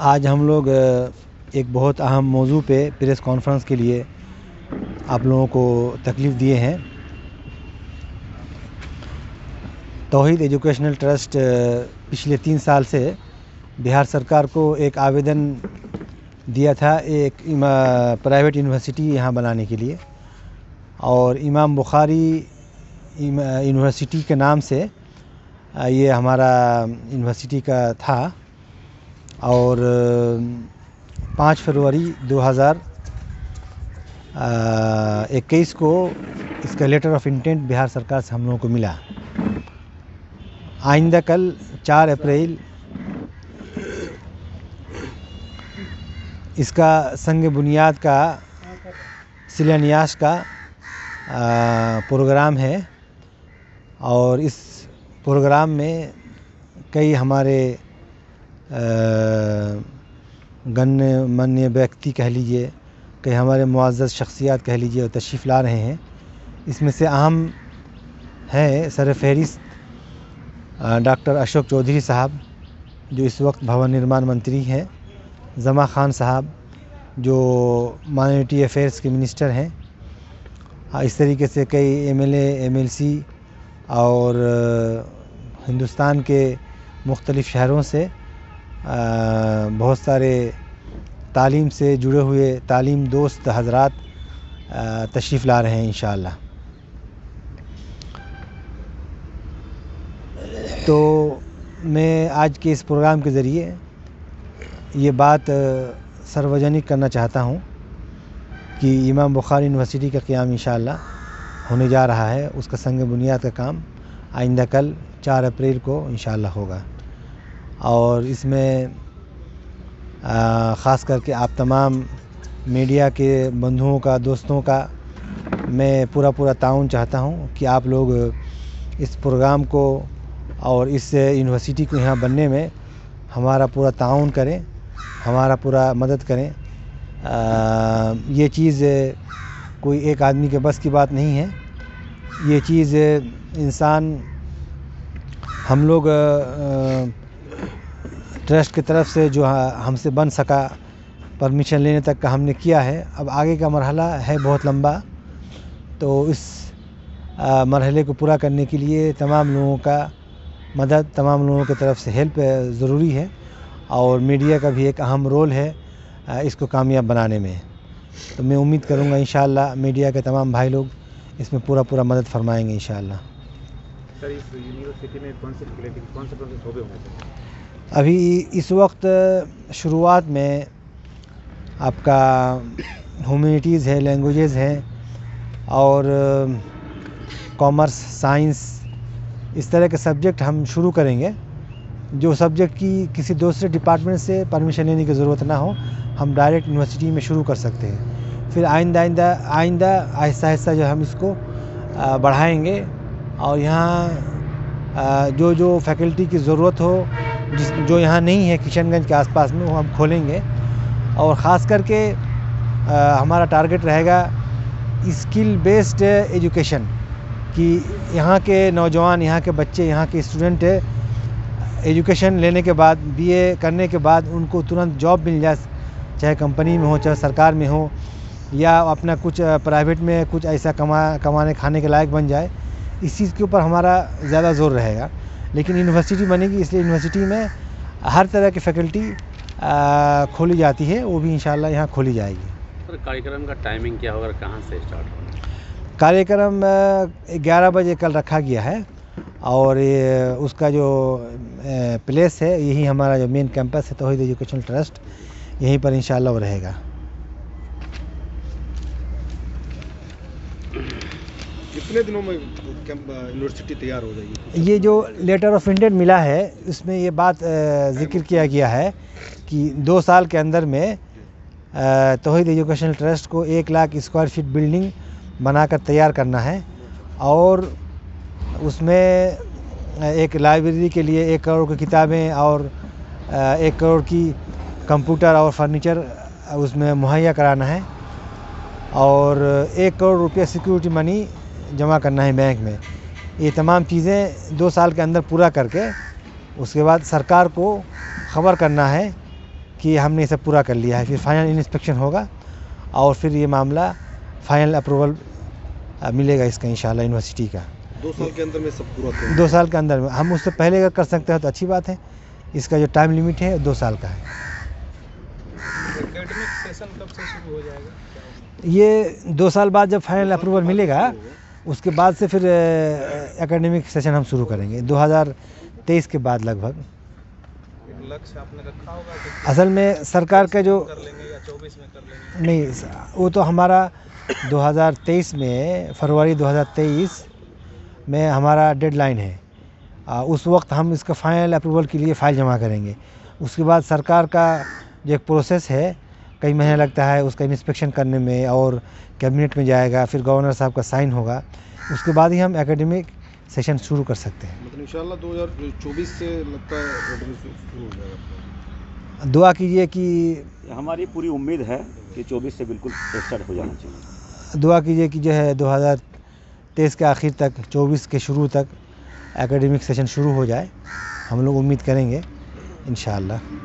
आज हम लोग एक बहुत अहम मौजू पे प्रेस कॉन्फ्रेंस के लिए आप लोगों को तकलीफ़ दिए हैं। तौहीद एजुकेशनल ट्रस्ट पिछले 3 साल से बिहार सरकार को एक आवेदन दिया था एक प्राइवेट यूनिवर्सिटी यहाँ बनाने के लिए, और इमाम बुखारी यूनिवर्सिटी के नाम से ये हमारा यूनिवर्सिटी का था। और 5 फरवरी 2021 को इसका लेटर ऑफ इंटेंट बिहार सरकार से हम लोगों को मिला। आइंदा कल 4 अप्रैल इसका संग बुनियाद का शिलान्यास का प्रोग्राम है, और इस प्रोग्राम में कई हमारे गण्यमान्य व्यक्ति कह लीजिए, कई हमारे मुअज़्ज़ज़ शख्सियत कह लीजिए, और तशरीफ़ ला रहे हैं। इसमें से अहम हैं सरफ़हरिस्त डॉक्टर अशोक चौधरी साहब, जो इस वक्त भवन निर्माण मंत्री हैं, जमा खान साहब जो माइनॉरिटी अफेयर्स के मिनिस्टर हैं। इस तरीके से कई एमएलए एमएलसी और हिंदुस्तान के मुख्तलिफ़ शहरों से बहुत सारे तालीम से जुड़े हुए तालीम दोस्त हज़रात तशरीफ़ ला रहे हैं इंशाअल्लाह। तो मैं आज के इस प्रोग्राम के ज़रिए ये बात सार्वजनिक करना चाहता हूँ कि इमाम बुखारी यूनिवर्सिटी का क़याम इंशाअल्लाह होने जा रहा है। उसका संग बुनियाद का काम आइंदा कल 4 अप्रैल को इंशाअल्लाह होगा, और इसमें ख़ास करके आप तमाम मीडिया के बंधुओं का, दोस्तों का मैं पूरा ताउन चाहता हूँ कि आप लोग इस प्रोग्राम को और इस यूनिवर्सिटी को यहाँ बनने में हमारा पूरा ताउन करें, हमारा पूरा मदद करें। ये चीज़ कोई एक आदमी के बस की बात नहीं है। ये चीज़ इंसान हम लोग ट्रस्ट की तरफ से जो हमसे बन सका, परमिशन लेने तक का हमने किया है। अब आगे का मरहला है बहुत लंबा, तो इस मरहले को पूरा करने के लिए तमाम लोगों का मदद, तमाम लोगों की तरफ से हेल्प ज़रूरी है, और मीडिया का भी एक अहम रोल है इसको कामयाब बनाने में। तो मैं उम्मीद करूँगा इंशाअल्लाह मीडिया के तमाम भाई लोग इसमें पूरा मदद फरमाएंगे इंशाअल्लाह। सर, इस यूनिवर्सिटी में कौन से शोबे होंगे? अभी इस वक्त शुरुआत में आपका ह्यूमैनिटीज़ है, लैंग्वेजेज़ हैं, और कॉमर्स, साइंस, इस तरह के सब्जेक्ट हम शुरू करेंगे। जो सब्जेक्ट की किसी दूसरे डिपार्टमेंट से परमिशन लेने की ज़रूरत ना हो, हम डायरेक्ट यूनिवर्सिटी में शुरू कर सकते हैं। फिर आइंदा आहिस्ता जो हम इसको बढ़ाएंगे, और यहाँ जो फैकल्टी की ज़रूरत हो, जो यहाँ नहीं है किशनगंज के आसपास में, वो हम खोलेंगे। और ख़ास करके हमारा टारगेट रहेगा स्किल बेस्ड एजुकेशन, कि यहाँ के नौजवान, यहाँ के बच्चे, यहाँ के स्टूडेंट एजुकेशन लेने के बाद, बीए करने के बाद उनको तुरंत जॉब मिल जाए, चाहे कंपनी में हो, चाहे सरकार में हो, या अपना कुछ प्राइवेट में कुछ ऐसा कमाने खाने के लायक बन जाए। इस चीज़ के ऊपर हमारा ज़्यादा ज़ोर रहेगा। लेकिन यूनिवर्सिटी बनेगी, इसलिए यूनिवर्सिटी में हर तरह की फैकल्टी खोली जाती है, वो भी इंशाअल्लाह यहाँ खोली जाएगी। सर, कार्यक्रम का टाइमिंग क्या होगा, कहाँ से स्टार्ट होगा? कार्यक्रम 11 बजे कल रखा गया है, और ये उसका जो प्लेस है, यही हमारा जो मेन कैंपस है तौहीद एजुकेशनल ट्रस्ट, यहीं पर इंशाअल्लाह वो रहेगा। कितने दिनों में यूनिवर्सिटी तैयार हो जाएगी? ये जो लेटर ऑफ इंटेंट मिला है, इसमें ये बात जिक्र किया गया है कि 2 साल के अंदर में तौहीद एजुकेशनल ट्रस्ट को 1 लाख स्क्वायर फीट बिल्डिंग बनाकर तैयार करना है, और उसमें एक लाइब्रेरी के लिए 1 करोड़ की किताबें और 1 करोड़ की कंप्यूटर और फर्नीचर उसमें मुहैया कराना है, और 1 करोड़ रुपये सिक्योरिटी मनी जमा करना है बैंक में। ये तमाम चीज़ें 2 साल के अंदर पूरा करके उसके बाद सरकार को ख़बर करना है कि हमने इसे पूरा कर लिया है। फिर फाइनल इंस्पेक्शन होगा और फिर ये मामला फाइनल अप्रूवल मिलेगा इसका इंशाल्लाह यूनिवर्सिटी का। 2 साल के अंदर में सब पूरा कर 2 साल के अंदर में, हम उससे पहले अगर कर सकते हैं तो अच्छी बात है। इसका जो टाइम लिमिट है 2 साल का है। एकेडमिक सेशन कब से शुरू हो जाएगा? ये 2 साल बाद जब फाइनल अप्रूवल मिलेगा उसके बाद से फिर एकेडमिक सेशन हम शुरू करेंगे 2023 के बाद लगभग। एक लक्ष्य आपने रखा होगा कि असल में सरकार का जो कर लेंगे या 24 में कर लेंगे? नहीं, वो तो हमारा 2023 में फरवरी 2023 में हमारा डेडलाइन है। उस वक्त हम इसका फाइनल अप्रूवल के लिए फ़ाइल जमा करेंगे। उसके बाद सरकार का जो एक प्रोसेस है, कई महीने लगता है उसका इंस्पेक्शन करने में और कैबिनेट में जाएगा, फिर गवर्नर साहब का साइन होगा, उसके बाद ही हम एकेडमिक सेशन शुरू कर सकते हैं। मतलब इंशाल्लाह 2024 से लगता है एकेडमिक शुरू हो जाएगा। दुआ कीजिए कि हमारी पूरी उम्मीद है कि 24 से बिल्कुल स्टार्ट हो जाना चाहिए। दुआ कीजिए कि जो है 2023 के आखिर तक 24 के शुरू तक एकेडमिक सेशन शुरू हो जाए। हम लोग उम्मीद करेंगे इंशाअल्लाह।